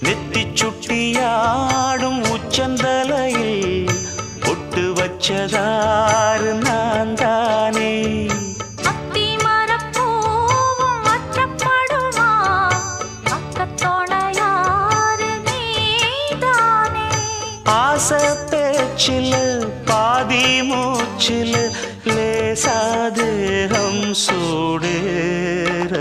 நெத்தி சுட்டியாடும் உச்சந்தலையில் பொட்டு வச்சதாறு நான் தானே. ஆசை பேச்சில் பாதி மூச்சில் லேசாதேகம் சூடேற